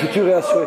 futur est assuré.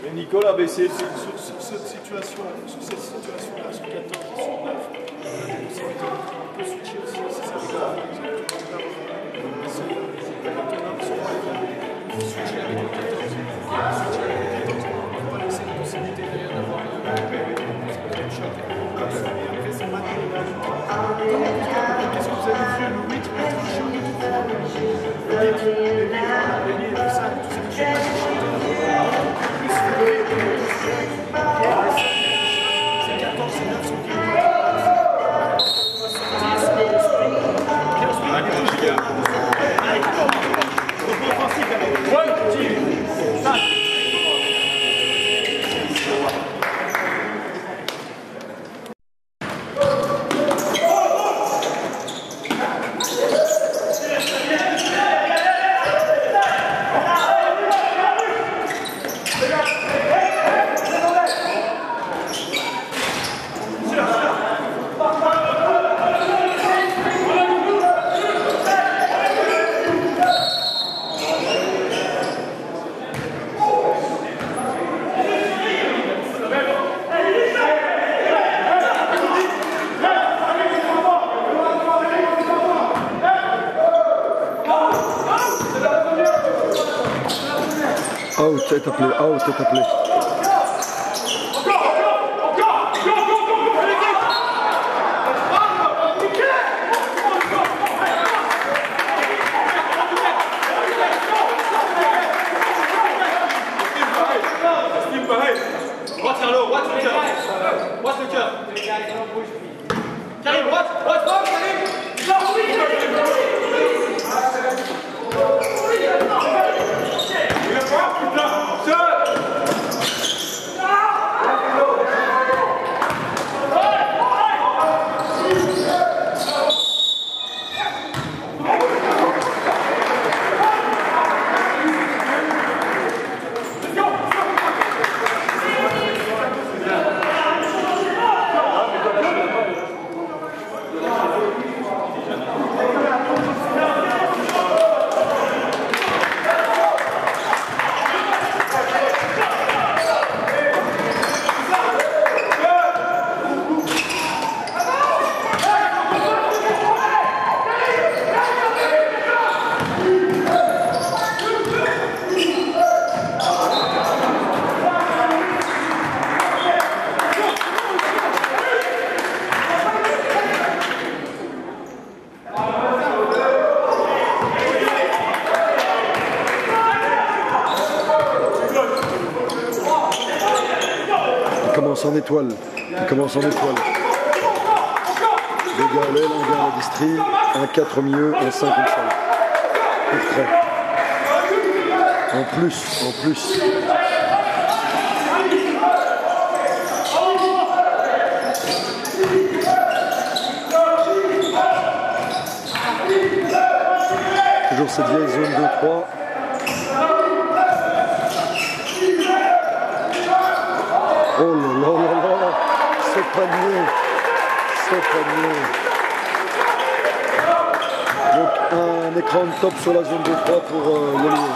Mais Nicolas, mais c'est sur cette situation-là, sur 14 et sur 9, on peut switcher aussi, c'est ça. Switcher avec le 14, on va pas laisser la possibilité d'avoir un choc. Après, c'est pas qu'est-ce que vous avez vu, le 8 mettre un choc et tout ça, tout ça. Out est appelé, out est appelé. En étoile, il commence en étoile. Deux gars à l'aile, un gars à la distrie, un 4 au milieu, un 5 au sol. Pour trait. En plus. Toujours cette vieille zone 2-3. Oh là là, ce panier. Donc un écran de top sur la zone 2-3 pour le lieu.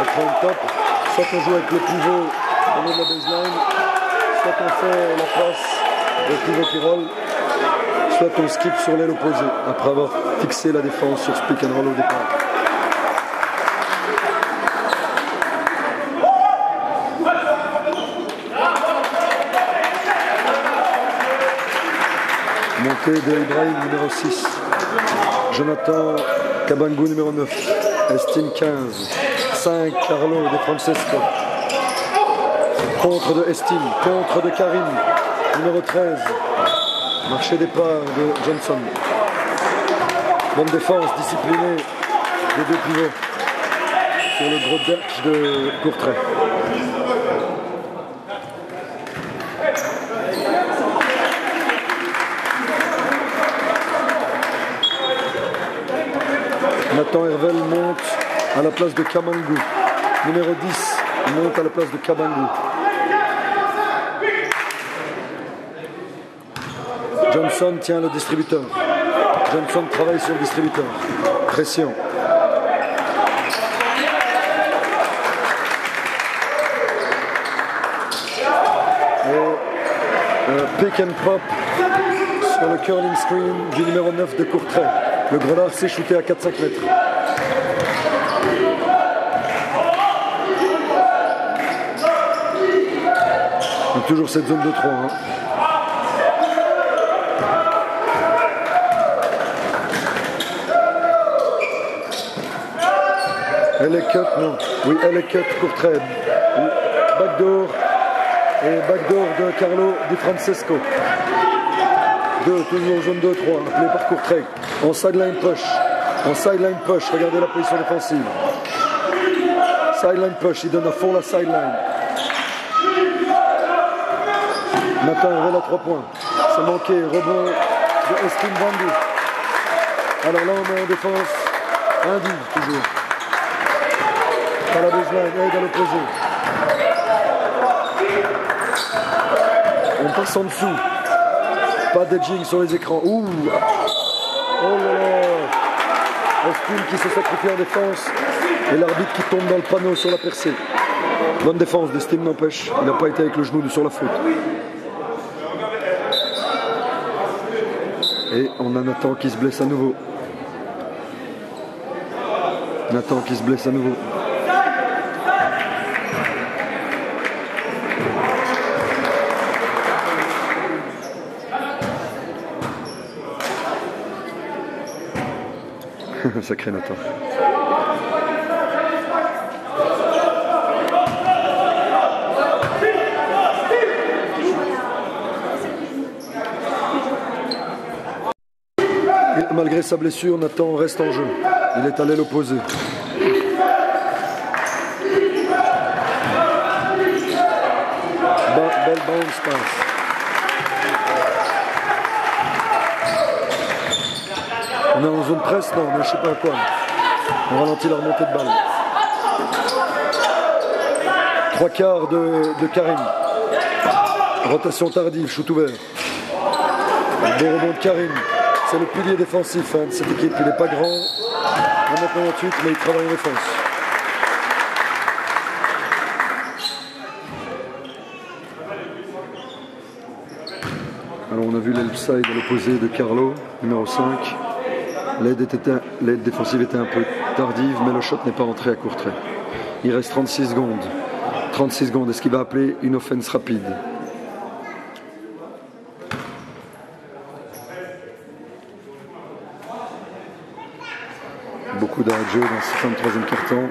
Écran de top, soit on joue avec le pivot au niveau de la baseline, soit on fait la passe au pivot qui roll, soit on skip sur l'aile opposée après avoir fixé la défense sur ce pick and roll au départ. Montée de Ibrahim numéro 6, Jonathan Kabangou numéro 9, Estime 15, 5, Carlo de Francesco. Contre de Estime, contre de Karim, numéro 13. Marché départ de Johnson. Bonne défense, disciplinée des deux pivots sur le gros derche de Courtrai. Nathan Hervel monte à la place de Kamangou. Numéro 10 monte à la place de Kamangou. Johnson tient le distributeur. Johnson travaille sur le distributeur. Pression. Et pick and pop sur le curling screen du numéro 9 de Courtrai. Le grenard s'est shooté à 4-5 mètres. Donc toujours cette zone de 3. Hein. Elle est cut, non. Oui, elle est cut, Courtrai. Backdoor. Et backdoor de Carlo Di Francesco. 2, toujours zone 2-3, appelé par Courtrai. En sideline push. En sideline push, regardez la position défensive. Sideline push, il donne à fond la sideline. Nathan Hervel à 3 points. C'est manqué, rebond de Estime Bandy. Alors là, on est en défense. Indy, toujours. À la baseline, aide à l'opposé. On passe en dessous. Pas d'edging sur les écrans. Ouh! Oh là là! Estime qui se sacrifie en défense. Et l'arbitre qui tombe dans le panneau sur la percée. Bonne défense d'Estime n'empêche. Il n'a pas été avec le genou sur la faute. Et on a Nathan qui se blesse à nouveau. Nathan qui se blesse à nouveau. Sacré Nathan. Et malgré sa blessure, Nathan reste en jeu. Il est allé l'opposer. Belle bounce pass. On est en zone presse, non, mais je sais pas à quoi. On ralentit la remontée de balle. 3 quarts de Karim. Rotation tardive, shoot ouvert. Bon rebond de Karim. C'est le pilier défensif de cette équipe. Il n'est pas grand, 1m98, mais il travaille en défense. Alors on a vu l'helpside à l'opposé de Carlo, numéro 5. L'aide défensive était un peu tardive, mais le shot n'est pas rentré à Courtrai. Il reste 36 secondes. 36 secondes, est-ce qu'il va appeler une offense rapide? Beaucoup d'arrêt de jeu dans ce 53e quart-temps.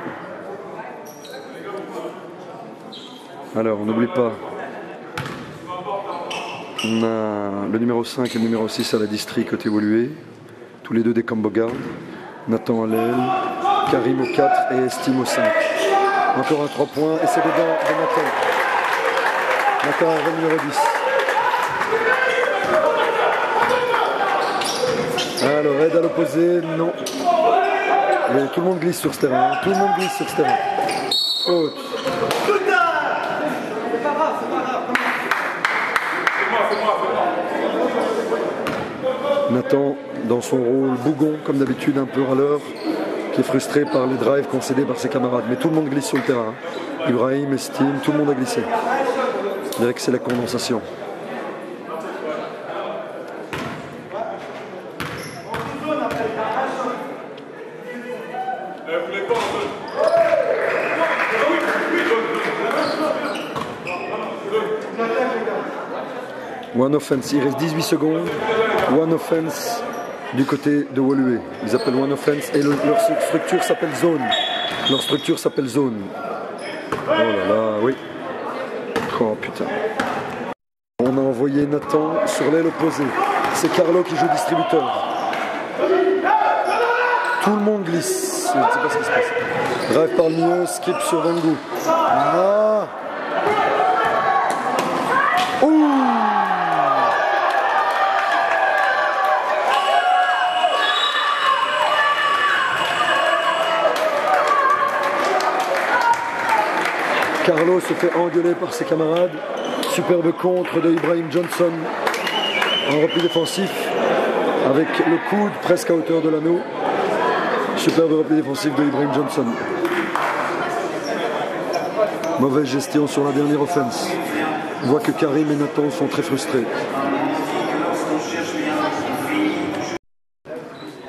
Alors, on n'oublie pas, on a le numéro 5 et le numéro 6 à la distri côté évolué. Tous les deux des combo guards. Nathan à l'aile, Karim au 4 et Estime au 5. Encore un 3 points et c'est dedans de Nathan. Nathan Hervel numéro 10. Alors aide à l'opposé, non. Et tout le monde glisse sur ce terrain. Tout le monde glisse sur ce terrain. Faute. Nathan, dans son rôle bougon, comme d'habitude, un peu râleur, qui est frustré par les drives concédés par ses camarades. Mais tout le monde glisse sur le terrain. Ibrahim, Estime, tout le monde a glissé. Je dirais que c'est la condensation. One offense, il reste 18 secondes. One offense du côté de Woluwe. Ils appellent one offense et leur structure s'appelle zone. Leur structure s'appelle zone. Oh là là, oui. Oh putain. On a envoyé Nathan sur l'aile opposée. C'est Carlo qui joue distributeur. Tout le monde glisse. Je ne sais pas ce qui se passe. Drive par le milieu, skip sur Vangu. Ah. Ouh. Carlo se fait engueuler par ses camarades. Superbe contre de Ibrahim Johnson en repli défensif avec le coude presque à hauteur de l'anneau. Superbe repli défensif de Ibrahim Johnson. Mauvaise gestion sur la dernière offense. On voit que Karim et Nathan sont très frustrés.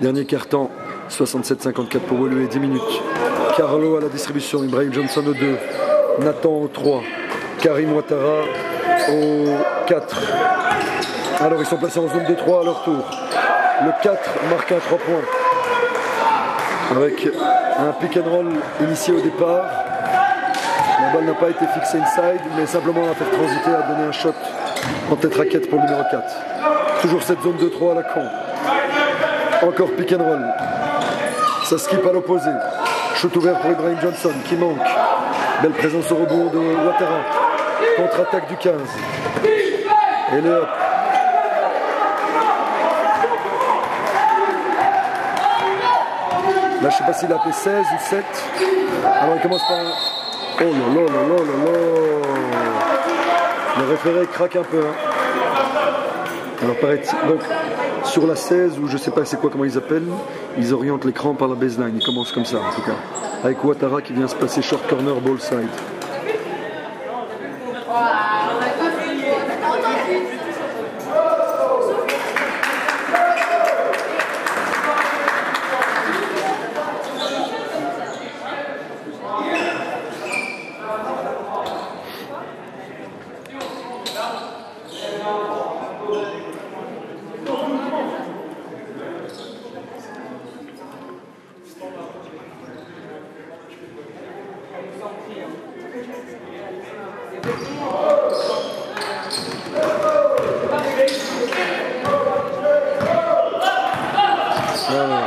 Dernier quart-temps, 67-54 pour Woluwe, 10 minutes. Carlo à la distribution, Ibrahim Johnson au 2, Nathan au 3, Karim Ouattara au 4. Alors ils sont placés en zone de 3 à leur tour. Le 4 marque un 3 points. Avec un pick and roll initié au départ. La balle n'a pas été fixée inside, mais simplement a fait transiter, a donné un shot en tête raquette pour le numéro 4. Toujours cette zone de 3 à la con. Encore pick and roll. Ça skip à l'opposé. Shoot ouvert pour Ibrahim Johnson qui manque. Belle présence au rebond de Ouattara. Contre-attaque du 15. Et le hop. Là, je ne sais pas s'il a appelé 16 ou 7. Alors, il commence par un... Oh là là là là là là. Le référé craque un peu. Hein. Alors, paraît-il... Donc, sur la 16, ou je ne sais pas c'est quoi, comment ils appellent, ils orientent l'écran par la baseline. Ils commencent comme ça, en tout cas. Avec Ouattara qui vient se placer short corner, ball side.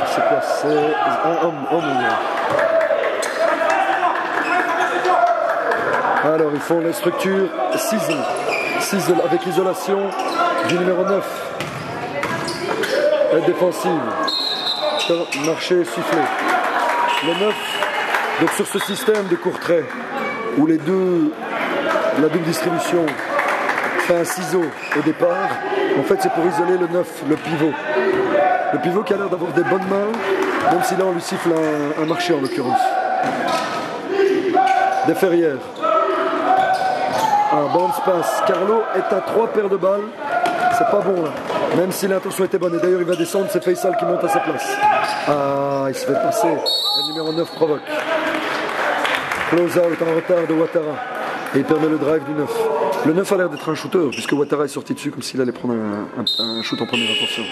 C'est quoi? C'est un homme. Alors ils font les structures Sizzle avec l'isolation du numéro 9. Aide défensive. Marché sifflé. Le 9, donc sur ce système de court trait où la double distribution fait un ciseau au départ, en fait c'est pour isoler le 9, le pivot. Le pivot qui a l'air d'avoir des bonnes mains, même si là on lui siffle un marché en l'occurrence. Des ferrières. Un bounce pass. Carlo est à 3 paires de balles. C'est pas bon là. Même si l'intention était bonne. Et d'ailleurs il va descendre, c'est Faisal qui monte à sa place. Ah, il se fait passer. Le numéro 9 provoque. Close out en retard de Ouattara. Et il permet le drive du 9. Le 9 a l'air d'être un shooter, puisque Ouattara est sorti dessus comme s'il allait prendre un shoot en première intention.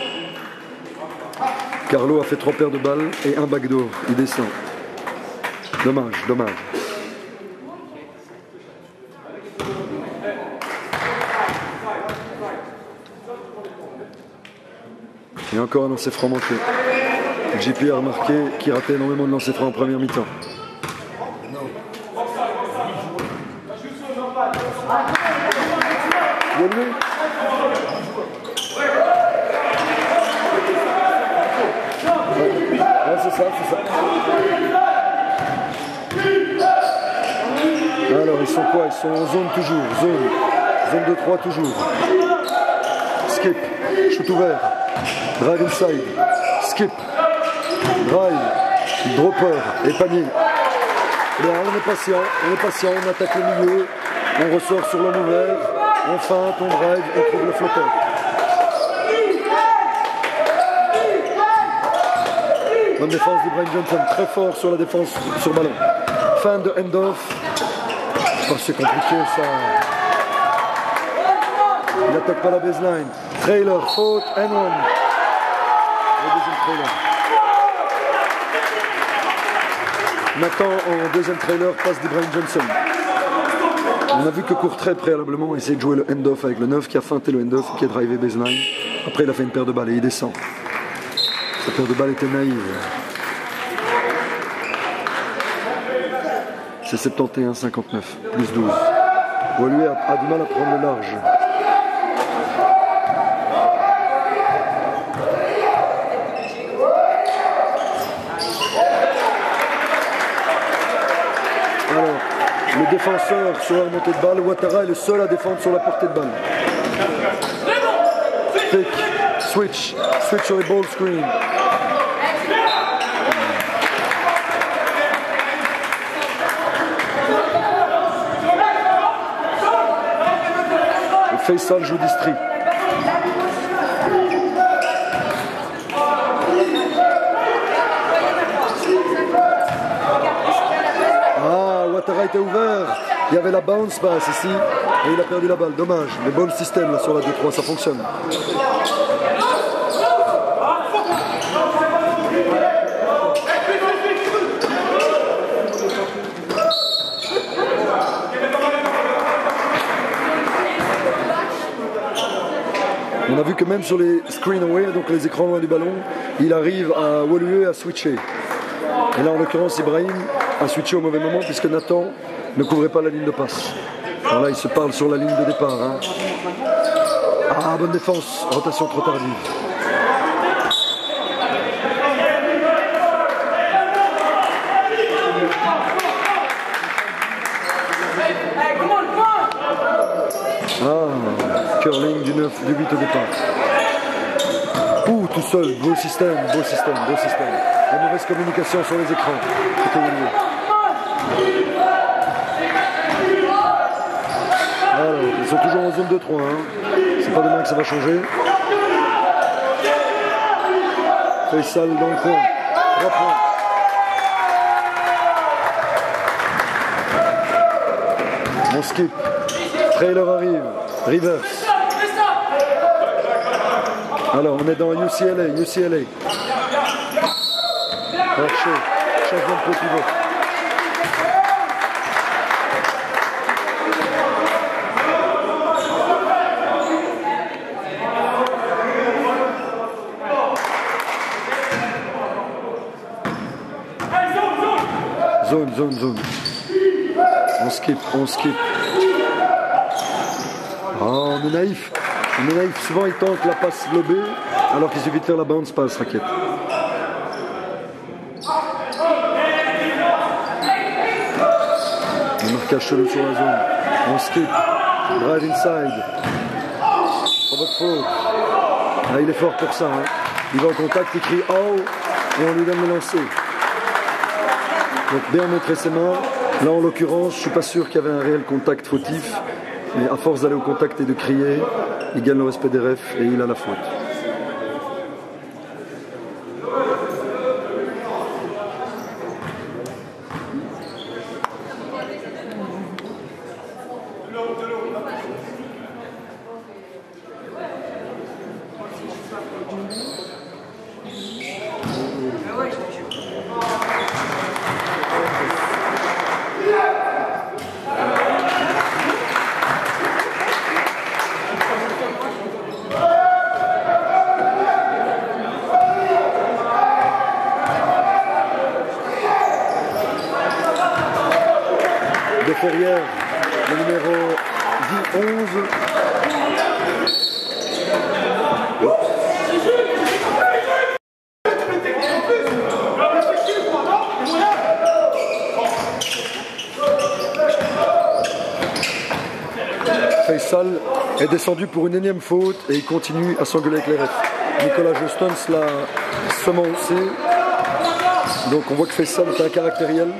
Carlo a fait 3 paires de balles et un backdoor. Il descend. Dommage. Et encore un lancer franc manqué. JP a remarqué qu'il ratait énormément de lancers francs en première mi-temps. C'est ça. Alors ils sont quoi? Ils sont en zone toujours. Zone de 3 toujours. Skip. Shoot ouvert. Drive inside. Skip. Drive. Dropper. Et panier. Bien, on est patient, on attaque le milieu. On ressort sur l'homme ouvert. On feinte, on drive, on trouve le flotteur. Bonne défense d'Ibrahim Johnson, très fort sur la défense sur ballon. Fin de end-off. Oh, c'est compliqué ça. Il n'attaque pas la baseline. Trailer, faute, and one. Le deuxième trailer. Nathan en deuxième trailer passe d'Ibrahim Johnson. On a vu que Courtrai préalablement a essayé de jouer le end-off avec le 9 qui a feinté le end-off qui a drivé baseline. Après il a fait une paire de balles et il descend. Sa paire de balles était naïve. C'est 71-59, plus 12. Woluwe a du mal à prendre le large. Alors, le défenseur sur la remontée de balle, Ouattara est le seul à défendre sur la portée de balle. Pick, switch sur les ball screen. Et Faisal joue district. Ouattara était ouvert, il y avait la bounce pass ici et il a perdu la balle, dommage. Le bon système là, sur la 2-3, ça fonctionne. On a vu que même sur les screen away, donc les écrans loin du ballon, il arrive à Woluwe à switcher. Et là en l'occurrence Ibrahim a switché au mauvais moment puisque Nathan ne couvrait pas la ligne de passe. Alors là il se parle sur la ligne de départ. Hein. Ah, bonne défense, rotation trop tardive. Ah, curling du 9, du 8 au départ. Ouh, tout seul, beau système, beau système, beau système. La mauvaise communication sur les écrans. Alors, ils sont toujours en zone 2-3. Hein. C'est pas demain que ça va changer. Faisal dans le coin. 3 points. On skip. Trailer arrive. Reverse. Alors, on est dans UCLA. Marché. Changement de pivot. Zone. On skip. Oh, on est naïf. Souvent, ils tentent la passe lobée, alors qu'il suffit de faire la bounce pass raquette. Le marquage chelou sur la zone. On skip. Drive inside. Provoque faute. Ah, il est fort pour ça. Hein. Il va au contact, il crie oh et on lui donne le lancer. Donc bien montrer ses mains. Là en l'occurrence, je suis pas sûr qu'il y avait un réel contact fautif, mais à force d'aller au contact et de crier, il gagne le respect des refs et il a la faute. Derrière le numéro 10-11. Faisal est descendu pour une énième faute et il continue à s'engueuler avec les refs. Nicolas Jostons l'a semoncé. Donc on voit que Faisal est un caractériel.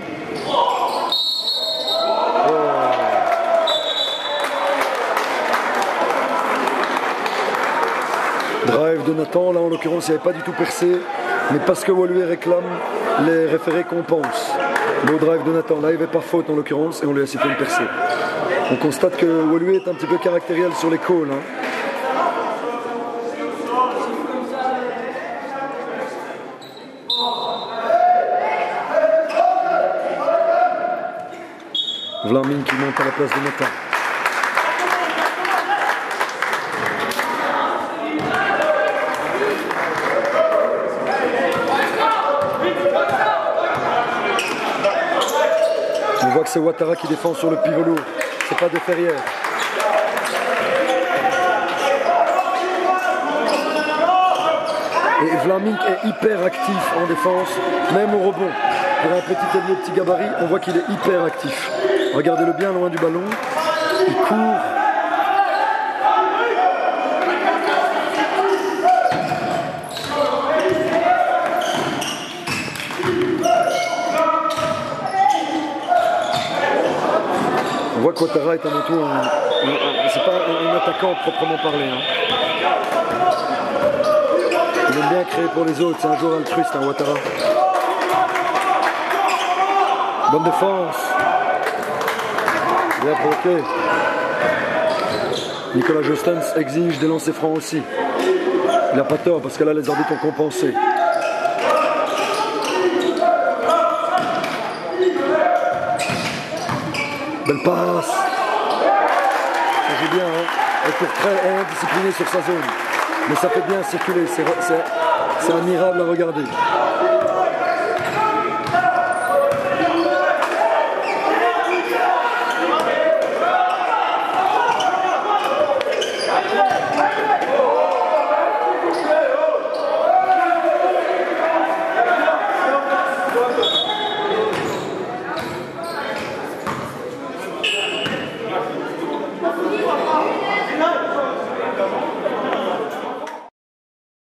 Drive de Nathan, là en l'occurrence il n'y avait pas du tout percé, mais parce que Woluwe réclame, les référés compensent. Le drive de Nathan, là il n'y avait pas faute en l'occurrence et on lui a sifflé une percée. On constate que Woluwe est un petit peu caractériel sur les calls. Hein. Vlaminck qui monte à la place de Mata. On voit que c'est Ouattara qui défend sur le pivot lourd, c'est pas de Ferrière. Et Vlaminck est hyper actif en défense, même au rebond. Pour un petit ailier petit gabarit, on voit qu'il est hyper actif. Regardez-le bien loin du ballon, il court. On voit qu'Ouattara est avant tout c'est pas un attaquant proprement parlé. Hein. Il aime bien créer pour les autres, c'est un joueur altruiste, hein, Ouattara. Bonne défense. Bien provoqué. Nicolas Jostens exige des lancers francs aussi. Il n'a pas tort parce que là les arbitres ont compensé. Belle passe. Ça joue bien, hein. Elle court très indiscipliné sur sa zone. Mais ça fait bien circuler, c'est admirable à regarder.